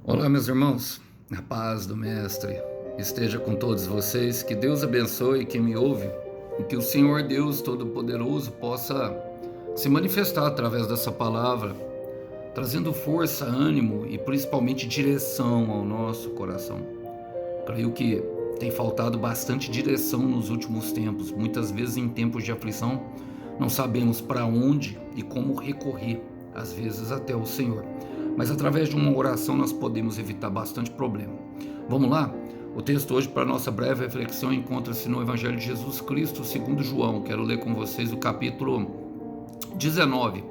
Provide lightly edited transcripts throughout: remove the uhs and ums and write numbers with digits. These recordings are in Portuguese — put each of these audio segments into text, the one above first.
Olá, meus irmãos, a paz do Mestre esteja com todos vocês, que Deus abençoe quem me ouve e que o Senhor Deus Todo-Poderoso possa se manifestar através dessa palavra, trazendo força, ânimo e principalmente direção ao nosso coração. Creio que tem faltado bastante direção nos últimos tempos, muitas vezes em tempos de aflição, não sabemos para onde e como recorrer, às vezes até o Senhor. Mas através de uma oração nós podemos evitar bastante problema. Vamos lá? O texto hoje para nossa breve reflexão encontra-se no Evangelho de Jesus Cristo segundo João. Quero ler com vocês o capítulo 19,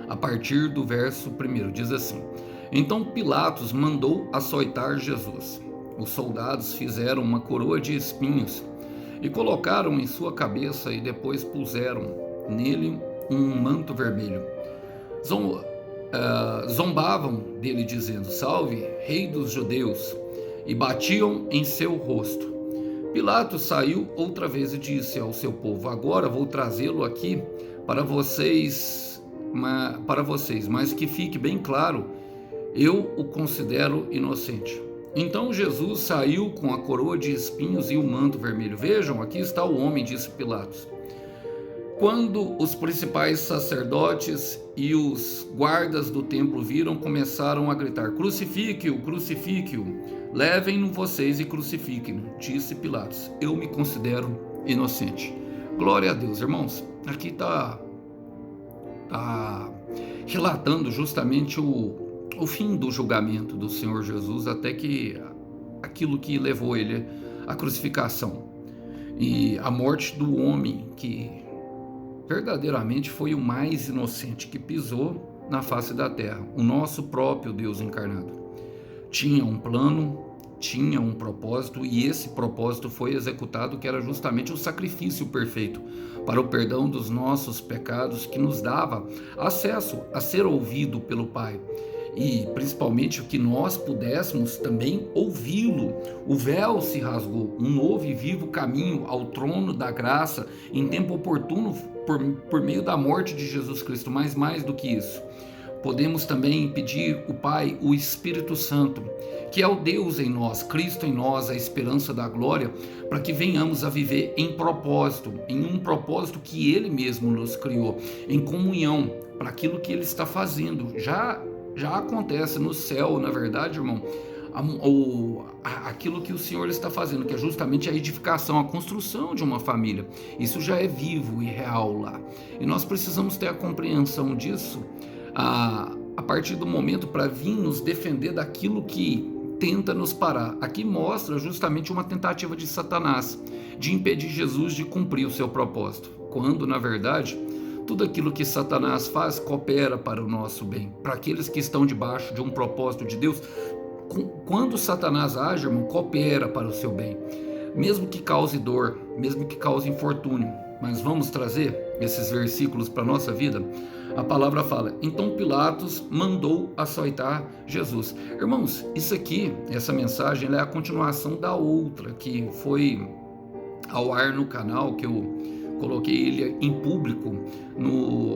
a partir do verso 1. Diz assim: Então Pilatos mandou açoitar Jesus. Os soldados fizeram uma coroa de espinhos e colocaram em sua cabeça e depois puseram nele um manto vermelho. Zombavam dele dizendo: Salve, rei dos judeus, e batiam em seu rosto. Pilatos saiu outra vez e disse ao seu povo: Agora vou trazê-lo aqui para vocês, mas que fique bem claro, eu o considero inocente. Então Jesus saiu com a coroa de espinhos e o manto vermelho. Vejam, aqui está o homem, disse Pilatos. Quando os principais sacerdotes e os guardas do templo viram, começaram a gritar: Crucifique-o, crucifique-o, levem-no vocês e crucifiquem-no, disse Pilatos. Eu me considero inocente. Glória a Deus, irmãos. Aqui está relatando justamente o fim do julgamento do Senhor Jesus, até que aquilo que levou ele à crucificação e a morte do homem que verdadeiramente foi o mais inocente que pisou na face da terra, o nosso próprio Deus encarnado. Tinha um plano, tinha um propósito, e esse propósito foi executado, que era justamente o sacrifício perfeito para o perdão dos nossos pecados, que nos dava acesso a ser ouvido pelo Pai. E principalmente que nós pudéssemos também ouvi-lo. O véu se rasgou, um novo e vivo caminho ao trono da graça em tempo oportuno por meio da morte de Jesus Cristo. Mas mais do que isso, podemos também pedir o Pai, o Espírito Santo, que é o Deus em nós, Cristo em nós, a esperança da glória, para que venhamos a viver em propósito, em um propósito que Ele mesmo nos criou, em comunhão para aquilo que Ele está fazendo. Já acontece no céu, na verdade, irmão, aquilo que o Senhor está fazendo, que é justamente a edificação, a construção de uma família. Isso já é vivo e real lá. E nós precisamos ter a compreensão disso a partir do momento para vir nos defender daquilo que tenta nos parar. Aqui mostra justamente uma tentativa de Satanás de impedir Jesus de cumprir o seu propósito, quando, na verdade, tudo aquilo que Satanás faz coopera para o nosso bem, para aqueles que estão debaixo de um propósito de Deus. Quando Satanás age, irmão, coopera para o seu bem, mesmo que cause dor, mesmo que cause infortúnio. Mas vamos trazer esses versículos para a nossa vida. A palavra fala: Então Pilatos mandou açoitar Jesus. Irmãos, isso aqui, essa mensagem, ela é a continuação da outra que foi ao ar no canal, que eu coloquei ele em público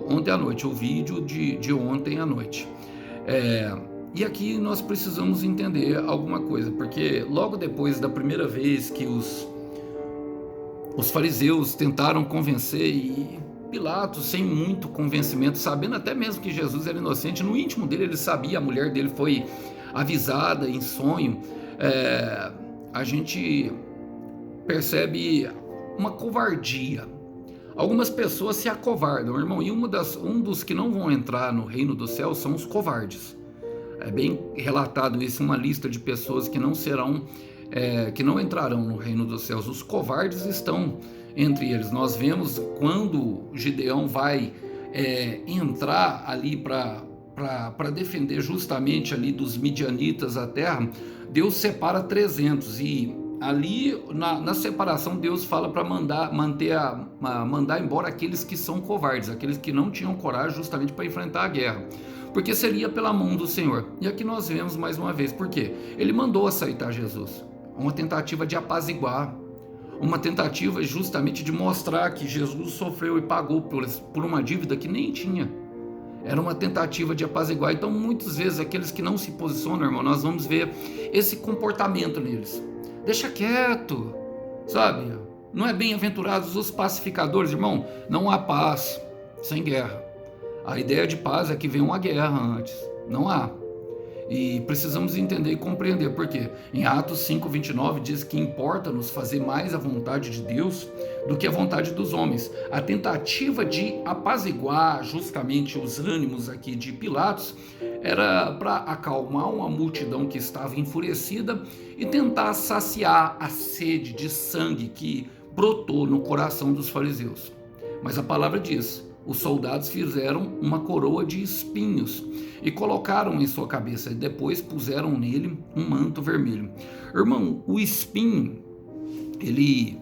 ontem à noite, o vídeo de ontem à noite. E aqui nós precisamos entender alguma coisa, porque logo depois da primeira vez que os fariseus tentaram convencer, e Pilatos, sem muito convencimento, sabendo até mesmo que Jesus era inocente, no íntimo dele ele sabia, a mulher dele foi avisada em sonho, a gente percebe uma covardia. Algumas pessoas se acovardam, irmão, e um dos que não vão entrar no reino do céu são os covardes. É bem relatado isso, uma lista de pessoas que que não entrarão no reino dos céus. Os covardes estão entre eles. Nós vemos quando Gideão vai entrar ali para defender justamente ali dos midianitas a terra, Deus separa 300 e ali na separação Deus fala para mandar embora aqueles que são covardes, aqueles que não tinham coragem justamente para enfrentar a guerra, porque seria pela mão do Senhor. E aqui nós vemos mais uma vez, por quê? Ele mandou aceitar Jesus, uma tentativa de apaziguar, uma tentativa justamente de mostrar que Jesus sofreu e pagou por uma dívida que nem tinha. Era uma tentativa de apaziguar. Então, muitas vezes, aqueles que não se posicionam, irmão, nós vamos ver esse comportamento neles. Deixa quieto, sabe? Não é bem-aventurados os pacificadores, irmão. Não há paz sem guerra. A ideia de paz é que vem uma guerra antes. Não há. E precisamos entender e compreender por quê. Em Atos 5:29 diz que importa-nos fazer mais a vontade de Deus do que a vontade dos homens. A tentativa de apaziguar justamente os ânimos aqui de Pilatos era para acalmar uma multidão que estava enfurecida e tentar saciar a sede de sangue que brotou no coração dos fariseus. Mas a palavra diz: os soldados fizeram uma coroa de espinhos e colocaram em sua cabeça, e depois puseram nele um manto vermelho. Irmão, o espinho, ele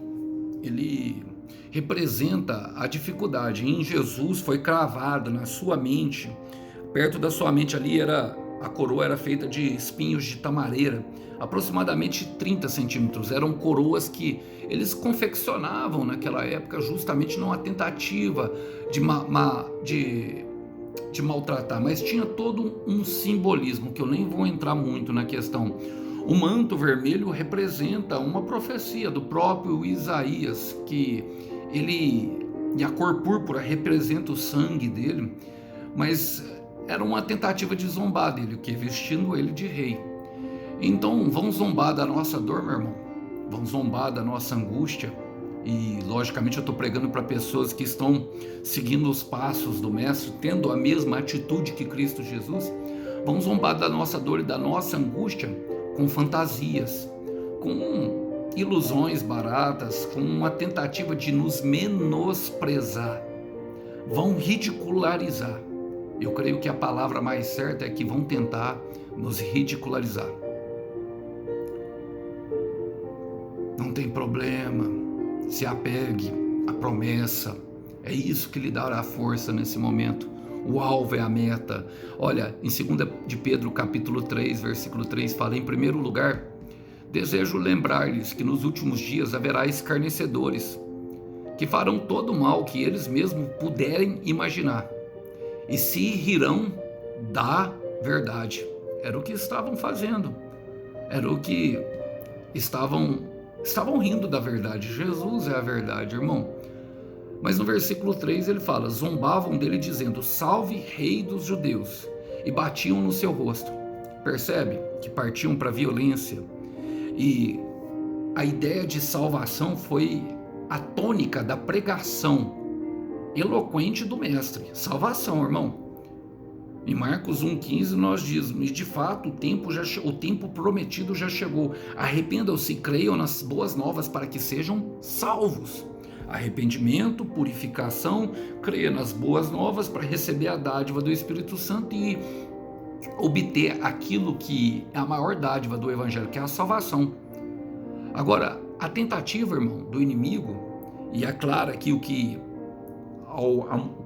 representa a dificuldade. Em Jesus foi cravada na sua mente, perto da sua mente ali a coroa era feita de espinhos de tamareira, aproximadamente 30 centímetros. Eram coroas que eles confeccionavam naquela época justamente numa tentativa de maltratar, mas tinha todo um simbolismo que eu nem vou entrar muito na questão. O manto vermelho representa uma profecia do próprio Isaías, que e a cor púrpura representa o sangue dele, mas era uma tentativa de zombar dele, que vestindo ele de rei. Então vão zombar da nossa dor, meu irmão, vão zombar da nossa angústia. E logicamente eu estou pregando para pessoas que estão seguindo os passos do Mestre, tendo a mesma atitude que Cristo Jesus. Vão zombar da nossa dor e da nossa angústia com fantasias, com ilusões baratas, com uma tentativa de nos menosprezar. Vão ridicularizar. Eu creio que a palavra mais certa é que vão tentar nos ridicularizar. Não tem problema. Se apegue à promessa. É isso que lhe dará força nesse momento. O alvo é a meta. Olha, em 2 de Pedro, capítulo 3, versículo 3, fala: em primeiro lugar, desejo lembrar-lhes que nos últimos dias haverá escarnecedores, que farão todo o mal que eles mesmos puderem imaginar, e se rirão da verdade. Era o que estavam fazendo. Era o que estavam rindo da verdade. Jesus é a verdade, irmão. Mas no versículo 3 ele fala: zombavam dele dizendo: salve, rei dos judeus, e batiam no seu rosto. Percebe que partiam para a violência. E a ideia de salvação foi a tônica da pregação eloquente do mestre. Salvação, irmão. Em Marcos 1,15 nós dizemos: de fato o tempo prometido já chegou. Arrependam-se e creiam nas boas novas para que sejam salvos. Arrependimento, purificação, creia nas boas novas para receber a dádiva do Espírito Santo e obter aquilo que é a maior dádiva do Evangelho, que é a salvação. Agora, a tentativa, irmão, do inimigo, e é claro aqui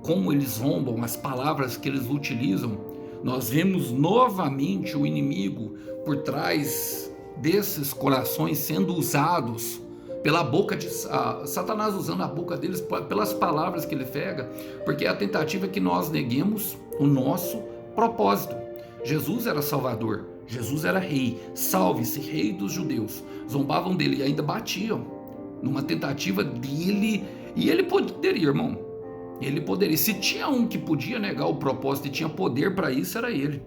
como eles zombam, as palavras que eles utilizam, nós vemos novamente o inimigo por trás desses corações sendo usados pela boca de Satanás, usando a boca deles pelas palavras que ele pega, porque a tentativa é que nós neguemos o nosso propósito. Jesus era Salvador, Jesus era Rei, salve-se, Rei dos judeus. Zombavam dele e ainda batiam, numa tentativa dele, e ele poderia, irmão, ele poderia. Se tinha um que podia negar o propósito e tinha poder para isso, era ele.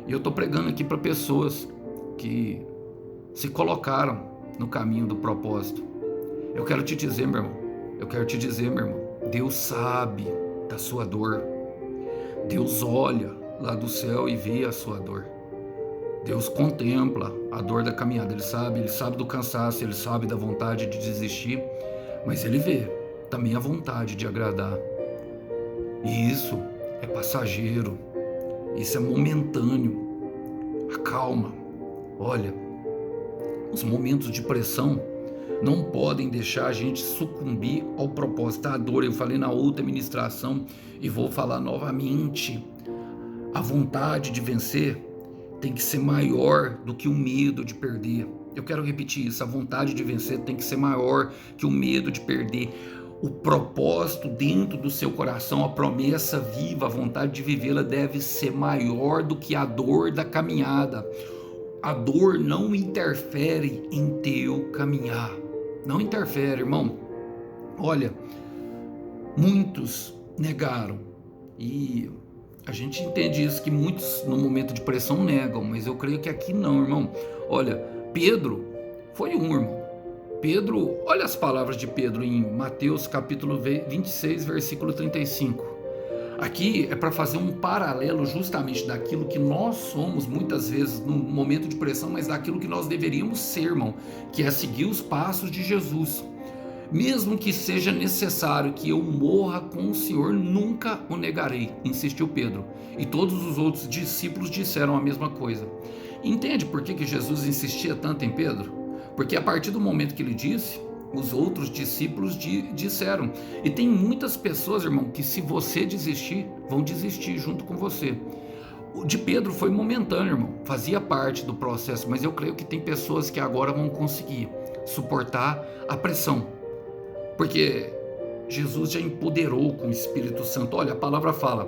E eu estou pregando aqui para pessoas que se colocaram no caminho do propósito. Eu quero te dizer, meu irmão, Deus sabe da sua dor. Deus olha lá do céu e vê a sua dor. Deus contempla a dor da caminhada. Ele sabe do cansaço, ele sabe da vontade de desistir, mas ele vê também a vontade de agradar. E isso é passageiro, isso é momentâneo. Acalma. Olha, os momentos de pressão não podem deixar a gente sucumbir ao propósito. A dor, eu falei na outra ministração e vou falar novamente. A vontade de vencer tem que ser maior do que o medo de perder. Eu quero repetir isso, a vontade de vencer tem que ser maior que o medo de perder. o propósito dentro do seu coração, a promessa viva, a vontade de vivê-la deve ser maior do que a dor da caminhada. A dor não interfere em teu caminhar. Não interfere, irmão. Olha, muitos negaram. E a gente entende isso, que muitos no momento de pressão negam, mas eu creio que aqui não, irmão. Olha, Pedro foi um, irmão. Pedro, olha as palavras de Pedro em Mateus capítulo 26, versículo 35. Aqui é para fazer um paralelo justamente daquilo que nós somos muitas vezes no momento de pressão, mas daquilo que nós deveríamos ser, irmão, que é seguir os passos de Jesus. Mesmo que seja necessário que eu morra com o Senhor, nunca o negarei, insistiu Pedro. E todos os outros discípulos disseram a mesma coisa. Entende por que Jesus insistia tanto em Pedro? Porque a partir do momento que ele disse, os outros discípulos disseram. E tem muitas pessoas, irmão, que se você desistir, vão desistir junto com você. O de Pedro foi momentâneo, irmão, fazia parte do processo, mas eu creio que tem pessoas que agora vão conseguir suportar a pressão, porque Jesus já empoderou com o Espírito Santo. Olha, a palavra fala: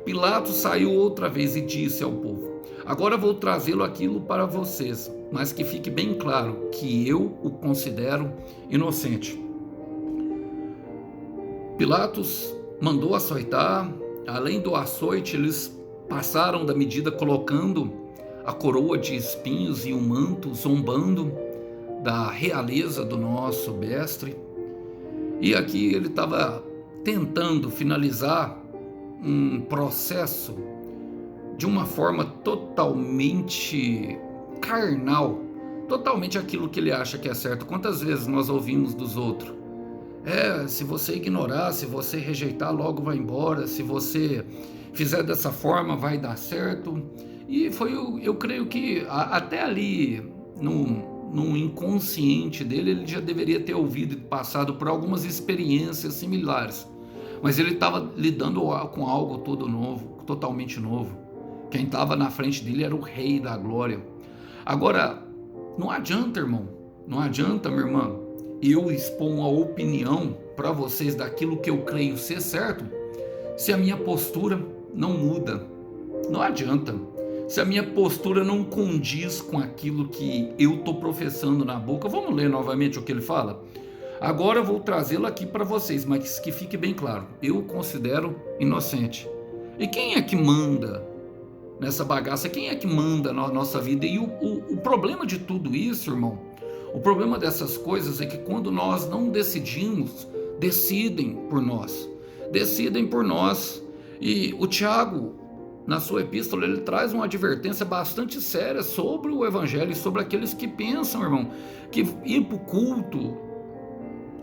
Pilatos saiu outra vez e disse ao povo: agora vou trazê-lo aquilo para vocês, mas que fique bem claro que eu o considero inocente. Pilatos mandou açoitar. Além do açoite, eles passaram da medida, colocando a coroa de espinhos e o manto, zombando da realeza do nosso mestre. E aqui ele estava tentando finalizar um processo de uma forma totalmente carnal, totalmente aquilo que ele acha que é certo. Quantas vezes nós ouvimos dos outros? Se você ignorar, se você rejeitar, logo vai embora, se você fizer dessa forma, vai dar certo. E eu creio que até ali, no inconsciente dele, ele já deveria ter ouvido e passado por algumas experiências similares. Mas ele estava lidando com algo todo novo, totalmente novo. Quem estava na frente dele era o Rei da Glória. Agora, não adianta, irmão, não adianta, minha irmã, eu expor uma opinião para vocês daquilo que eu creio ser certo, se a minha postura não muda. Não adianta. Se a minha postura não condiz com aquilo que eu estou professando na boca. Vamos ler novamente o que ele fala? Agora eu vou trazê-lo aqui para vocês, mas que fique bem claro, eu o considero inocente. E quem é que manda nessa bagaça? Quem é que manda na nossa vida? E o problema de tudo isso, irmão, o problema dessas coisas é que quando nós não decidimos, decidem por nós. Decidem por nós. E o Tiago, na sua epístola, ele traz uma advertência bastante séria sobre o evangelho e sobre aqueles que pensam, irmão, que ir para o culto,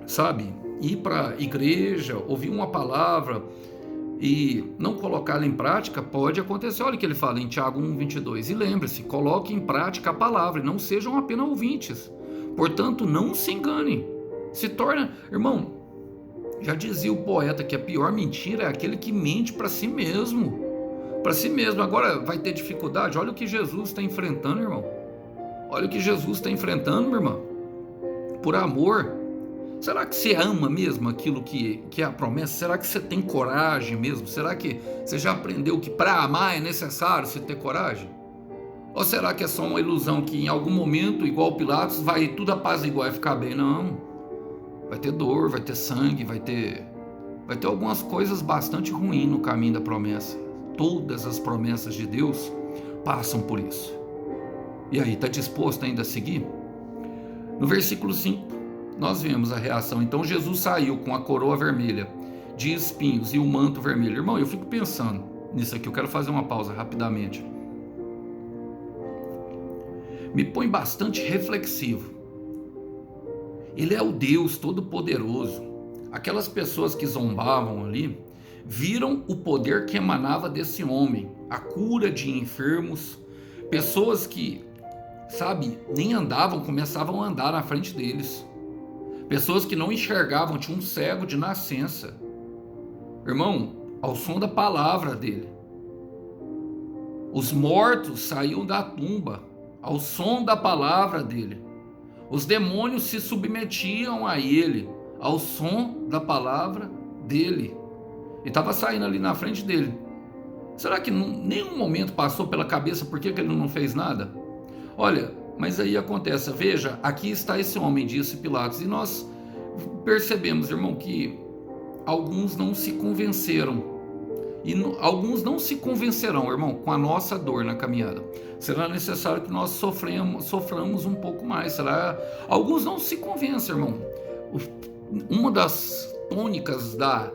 sabe, ir para a igreja, ouvir uma palavra e não colocá-la em prática, pode acontecer. Olha o que ele fala em Tiago 1:22. E lembre-se, coloque em prática a palavra e não sejam apenas ouvintes. Portanto, não se enganem. Se torna, irmão, já dizia o poeta que a pior mentira é aquele que mente para si mesmo. Para si mesmo. Agora vai ter dificuldade. Olha o que Jesus está enfrentando, irmão. Olha o que Jesus está enfrentando, minha irmã. Por amor. Será que você ama mesmo aquilo que é a promessa? Será que você tem coragem mesmo? Será que você já aprendeu que para amar é necessário você ter coragem? Ou será que é só uma ilusão que em algum momento, igual Pilatos, vai tudo apaziguar e ficar bem? Não. Vai ter dor, vai ter sangue, vai ter algumas coisas bastante ruins no caminho da promessa. Todas as promessas de Deus passam por isso. E aí, está disposto ainda a seguir? No versículo 5, nós vemos a reação. Então Jesus saiu com a coroa vermelha de espinhos e o manto vermelho. Irmão, eu fico pensando nisso aqui, eu quero fazer uma pausa rapidamente. Me põe bastante reflexivo. Ele é o Deus Todo-Poderoso. Aquelas pessoas que zombavam ali viram o poder que emanava desse homem, a cura de enfermos, pessoas que, sabe, nem andavam, começavam a andar na frente deles, pessoas que não enxergavam, tinha um cego de nascença, irmão, ao som da palavra dele. Os mortos saíam da tumba ao som da palavra dele. Os demônios se submetiam a ele ao som da palavra dele. E estava saindo ali na frente dele. Será que nenhum momento passou pela cabeça por que ele não fez nada? Olha, mas aí acontece, veja, aqui está esse homem, disse Pilatos, e nós percebemos, irmão, que alguns não se convenceram. E alguns não se convencerão, irmão, com a nossa dor na caminhada. Será necessário que nós soframos um pouco mais. Alguns não se convencem, irmão. Uma das tônicas da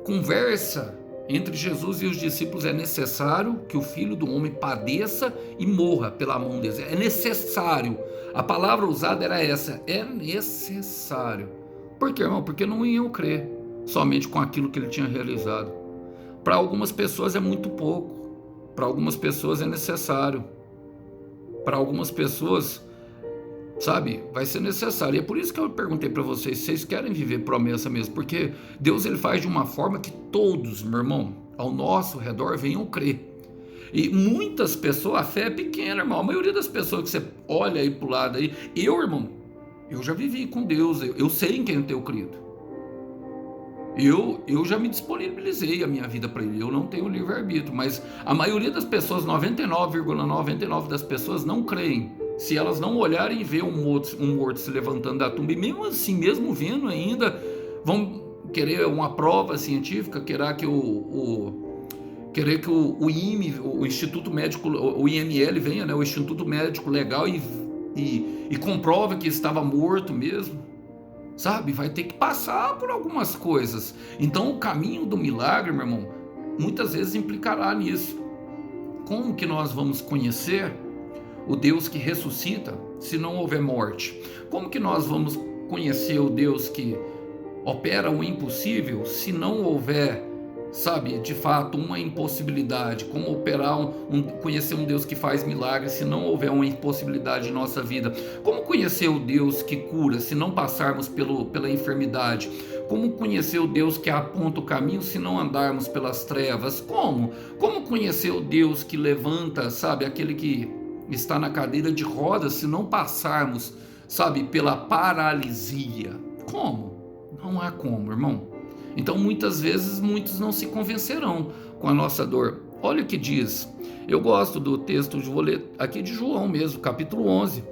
conversa entre Jesus e os discípulos: é necessário que o Filho do Homem padeça e morra pela mão deles. É necessário. A palavra usada era essa: é necessário. Por quê, irmão? Porque não iam crer somente com aquilo que ele tinha realizado. Para algumas pessoas é muito pouco, para algumas pessoas é necessário, para algumas pessoas, sabe, vai ser necessário. E é por isso que eu perguntei para vocês: vocês querem viver promessa mesmo? Porque Deus, ele faz de uma forma que todos, meu irmão, ao nosso redor venham crer. E muitas pessoas, a fé é pequena, irmão. A maioria das pessoas que você olha aí pro lado aí, irmão, eu já vivi com Deus, eu sei em quem eu tenho crido. Eu já me disponibilizei a minha vida para ele. Eu não tenho livre-arbítrio, mas a maioria das pessoas, 99,99% das pessoas, não creem. Se elas não olharem e ver um morto se levantando da tumba, e mesmo assim, mesmo vendo ainda, vão querer uma prova científica, querer que o IME, o Instituto Médico, o IML venha, né, o Instituto Médico Legal, e comprove que estava morto mesmo. Sabe, vai ter que passar por algumas coisas. Então o caminho do milagre, meu irmão, muitas vezes implicará nisso. Como que nós vamos conhecer o Deus que ressuscita se não houver morte? Como que nós vamos conhecer o Deus que opera o impossível se não houver, sabe, de fato, uma impossibilidade? Como conhecer um Deus que faz milagres se não houver uma impossibilidade em nossa vida? Como conhecer o Deus que cura se não passarmos pela enfermidade? Como conhecer o Deus que aponta o caminho se não andarmos pelas trevas? Como conhecer o Deus que levanta, sabe, aquele que está na cadeira de rodas se não passarmos, sabe, pela paralisia? Como? Não há como, irmão. Então muitas vezes muitos não se convencerão com a nossa dor. Olha o que diz. Eu gosto do texto, vou ler aqui de João mesmo, capítulo 11.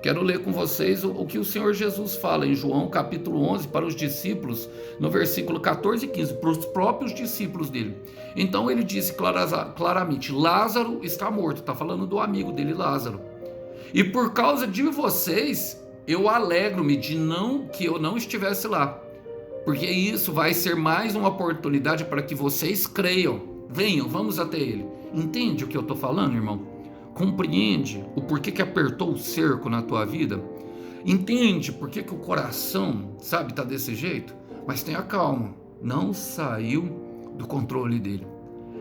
Quero ler com vocês o que o Senhor Jesus fala em João capítulo 11 para os discípulos, no versículo 14 e 15, para os próprios discípulos dele. Então ele disse claramente: Lázaro está morto. Está falando do amigo dele, Lázaro. E por causa de vocês, eu alegro-me que eu não estivesse lá, porque isso vai ser mais uma oportunidade para que vocês creiam. Venham, vamos até ele. Entende o que eu estou falando, irmão? Compreende o porquê que apertou o cerco na tua vida? Entende por que o coração, sabe, está desse jeito? Mas tenha calma, não saiu do controle dele.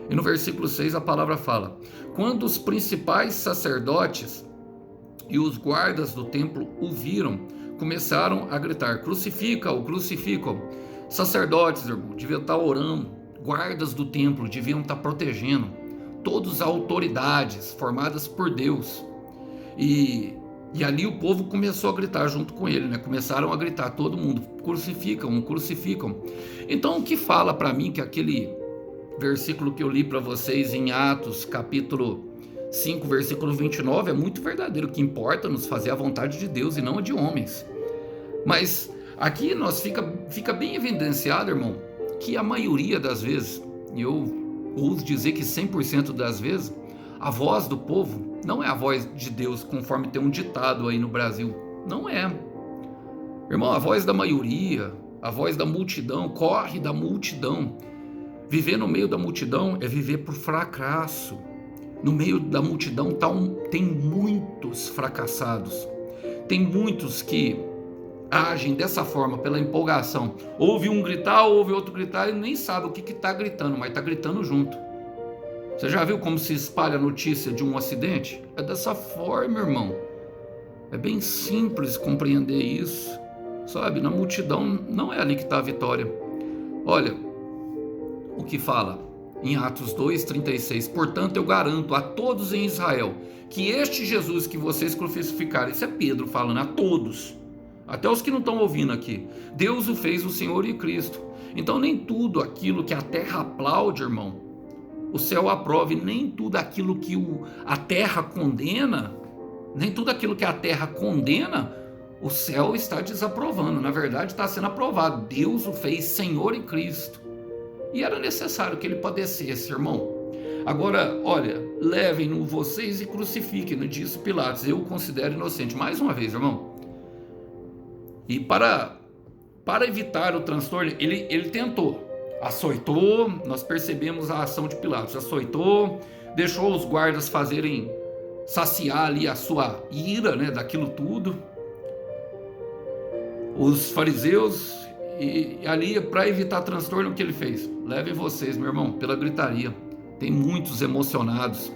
E no versículo 6 a palavra fala: quando os principais sacerdotes e os guardas do templo o viram, começaram a gritar: crucifica-o, crucifica-o. Sacerdotes, irmão, deviam estar orando, guardas do templo deviam estar protegendo, todas as autoridades formadas por Deus. E ali o povo começou a gritar junto com ele, né? Começaram a gritar, todo mundo: crucificam, crucificam. Então o que fala para mim que aquele versículo que eu li para vocês em Atos, capítulo 5, versículo 29, é muito verdadeiro. O que importa é nos fazer a vontade de Deus e não a de homens. Mas aqui fica bem evidenciado, irmão, que a maioria das vezes, e eu ouso dizer que 100% das vezes, a voz do povo não é a voz de Deus, conforme tem um ditado aí no Brasil. Não é. Irmão, a voz da maioria, a voz da multidão, corre da multidão. Viver no meio da multidão é viver por fracasso. No meio da multidão tem muitos fracassados. Tem muitos que agem dessa forma, pela empolgação. Ouve um gritar, ouve outro gritar e nem sabe o que está gritando, mas está gritando junto. Você já viu como se espalha a notícia de um acidente? É dessa forma, irmão. É bem simples compreender isso. Sabe, na multidão não é ali que está a vitória. Olha o que fala em Atos 2,36. Portanto, eu garanto a todos em Israel que este Jesus que vocês crucificaram, isso é Pedro falando, a todos, Até os que não estão ouvindo aqui. Deus o fez o Senhor e Cristo. Então nem tudo aquilo que a terra aplaude, irmão, o céu aprova. E nem tudo aquilo que a terra condena, nem tudo aquilo que a terra condena, o céu está desaprovando. Na verdade está sendo aprovado. Deus o fez Senhor e Cristo. E era necessário que ele padecesse, irmão. Agora, olha, levem-no vocês e crucifiquem-no, disse Pilatos. Eu o considero inocente. Mais uma vez, irmão. E para evitar o transtorno, ele tentou. Açoitou, nós percebemos a ação de Pilatos. Açoitou, deixou os guardas saciar ali a sua ira, né, daquilo tudo. Os fariseus, e ali para evitar transtorno, o que ele fez? Levem vocês, meu irmão, pela gritaria. Tem muitos emocionados,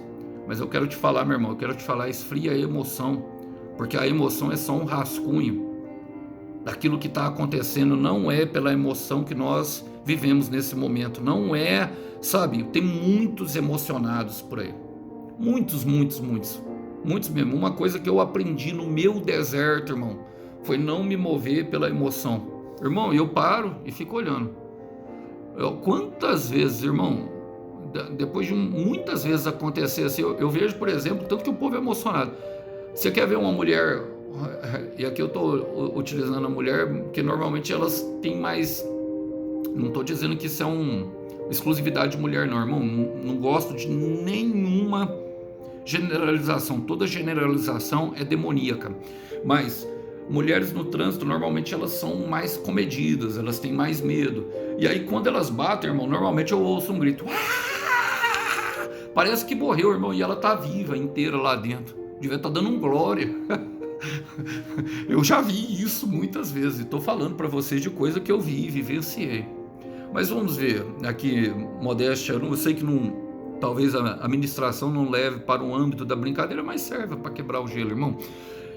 mas eu quero te falar, meu irmão, eu quero te falar, esfria a emoção, porque a emoção é só um rascunho daquilo que está acontecendo. Não é pela emoção que nós vivemos nesse momento, não é, sabe, tem muitos emocionados por aí, muitos mesmo. Uma coisa que eu aprendi no meu deserto, irmão, foi não me mover pela emoção. Irmão, eu paro e fico olhando. Quantas vezes, irmão, depois de muitas vezes acontecer assim, eu vejo, por exemplo, tanto que o povo é emocionado. Você quer ver uma mulher, e aqui eu estou utilizando a mulher, porque normalmente elas têm mais, não estou dizendo que isso é exclusividade de mulher não, irmão, não gosto de nenhuma generalização, toda generalização é demoníaca, mas mulheres no trânsito, normalmente elas são mais comedidas, elas têm mais medo, e aí quando elas batem, irmão, normalmente eu ouço um grito, parece que morreu, irmão, e ela tá viva, inteira lá dentro, devia estar dando um glória. Eu já vi isso muitas vezes, e tô falando para vocês de coisa que eu vi e vivenciei. Mas vamos ver, aqui, modéstia, eu sei que talvez a ministração não leve para o âmbito da brincadeira, mas serve para quebrar o gelo, irmão.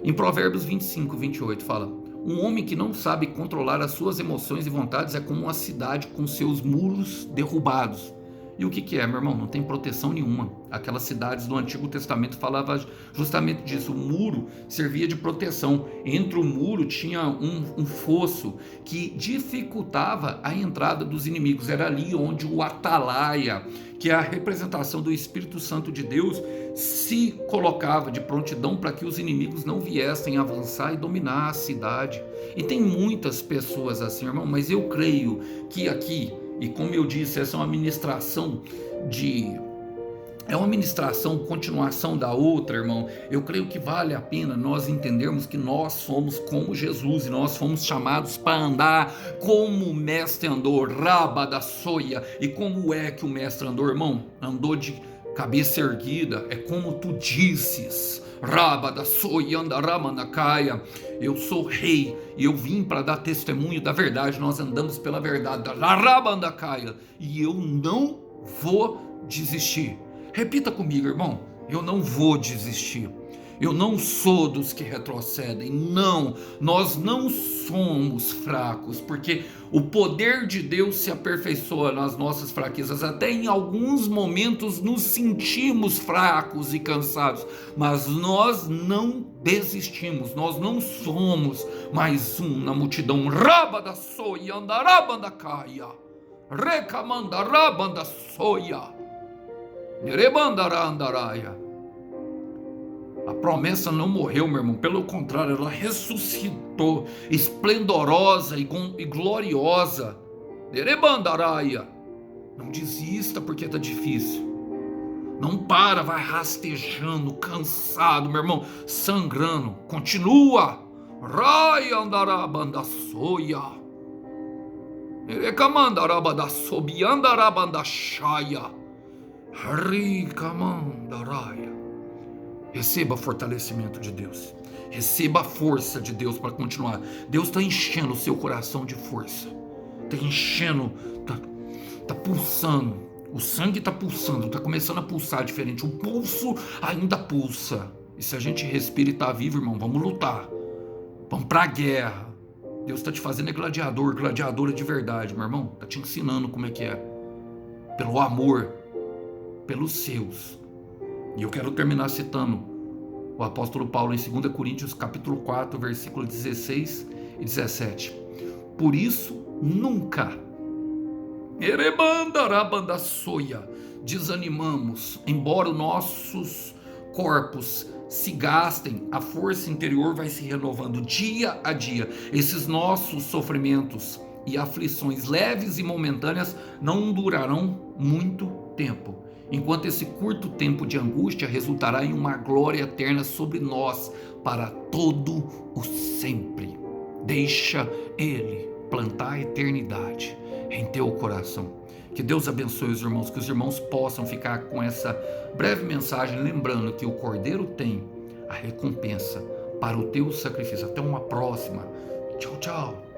Em Provérbios 25, 28 fala: um homem que não sabe controlar as suas emoções e vontades é como uma cidade com seus muros derrubados. E o que é, meu irmão? Não tem proteção nenhuma. Aquelas cidades do Antigo Testamento falavam justamente disso. O muro servia de proteção. Entre o muro tinha um fosso que dificultava a entrada dos inimigos. Era ali onde o atalaia, que é a representação do Espírito Santo de Deus, se colocava de prontidão para que os inimigos não viessem avançar e dominar a cidade. E tem muitas pessoas assim, irmão, mas eu creio que aqui, e como eu disse, essa é uma ministração continuação da outra, irmão. Eu creio que vale a pena nós entendermos que nós somos como Jesus, e nós fomos chamados para andar como o mestre andou, raba da soia. E como é que o mestre andou, irmão? Andou de cabeça erguida, é como tu disses, raba da soia, andaramanacaia. Eu sou rei e eu vim para dar testemunho da verdade. Nós andamos pela verdade, e eu não vou desistir. Repita comigo, irmão, eu não vou desistir. Eu não sou dos que retrocedem, não, nós não somos fracos, porque o poder de Deus se aperfeiçoa nas nossas fraquezas. Até em alguns momentos nos sentimos fracos e cansados, mas nós não desistimos, nós não somos mais um na multidão. Rabanda soia, andarabanda caia, recamanda rabanda soia, nerebandara andaraia. A promessa não morreu, meu irmão, pelo contrário, ela ressuscitou, esplendorosa e gloriosa. Nerebandaraia. Não desista porque está difícil. Não para, vai rastejando, cansado, meu irmão, sangrando. Continua. Raia andarabanda soia. Nerecamandarabanda sobiandarabanda chaia. Ricamandaraia. Receba fortalecimento de Deus. Receba a força de Deus para continuar. Deus está enchendo o seu coração de força. Está enchendo, está pulsando. O sangue está pulsando, está começando a pulsar diferente. O pulso ainda pulsa. E se a gente respira e está vivo, irmão, vamos lutar. Vamos para a guerra. Deus está te fazendo gladiador, gladiadora de verdade, meu irmão. Está te ensinando como é que é. Pelo amor, pelos seus. E eu quero terminar citando o apóstolo Paulo em 2 Coríntios capítulo 4, versículo 16 e 17. Por isso, nunca, erebandarabandassoia, desanimamos, embora os nossos corpos se gastem, a força interior vai se renovando dia a dia. Esses nossos sofrimentos e aflições leves e momentâneas não durarão muito tempo, enquanto esse curto tempo de angústia resultará em uma glória eterna sobre nós para todo o sempre. Deixa Ele plantar a eternidade em teu coração. Que Deus abençoe os irmãos, que os irmãos possam ficar com essa breve mensagem, lembrando que o Cordeiro tem a recompensa para o teu sacrifício. Até uma próxima. Tchau, tchau.